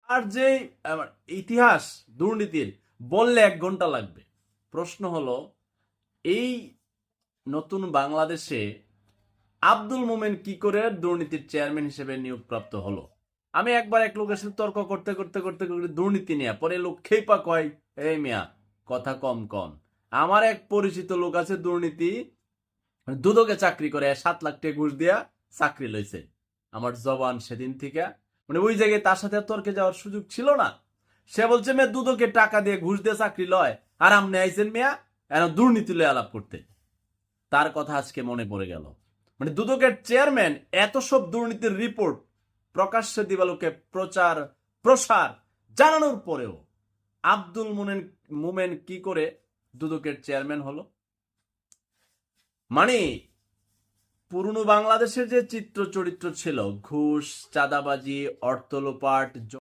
আর যে ইতিহাস দুর্নীতির বললে 1 ঘন্টা লাগবে। প্রশ্ন হলো, এই নতুন বাংলাদেশে আব্দুল মোমেন কি করে দুর্নীতির চেয়ারম্যান হিসেবে নিয়োগপ্রাপ্ত হলো? আমি একবার এক লোকের সাথে তর্ক করতে করতে করতে করতে দুর্নীতি নিয়ে, পরে লোক খেপা কয়, এই মিয়া কথা কম কন। আমার এক পরিচিত লোক আছে দুর্নীতি, দুদকে চাকরি করে 7 লাখ টাকা ঘুষ দিয়া চাকরি লইছে। আমার জবান সেদিন থেকে, মানে ওই জায়গায় তার সাথে তর্কে যাওয়ার সুযোগ ছিল না। সে বলছে মেয়ে দুদকে টাকা দিয়ে ঘুষ দিয়ে চাকরি লয়, আর আপনি আইছেন মেয়া এখন দুর্নীতি লয়ে আলাপ করতে। তার কথা আজকে মনে পড়ে গেল। মানে দুদকের চেয়ারম্যান এত সব দুর্নীতির রিপোর্ট প্রকাশ্যে দিবালোকে প্রচার প্রসার জানানোর পরেও আব্দুল মোমেন কি করে দুদকের চেয়ারম্যান হলো? মানে পুরনো বাংলাদেশের যে চিত্র চরিত্র ছিল, ঘুষ, চাঁদাবাজি, অর্থ লোপাট,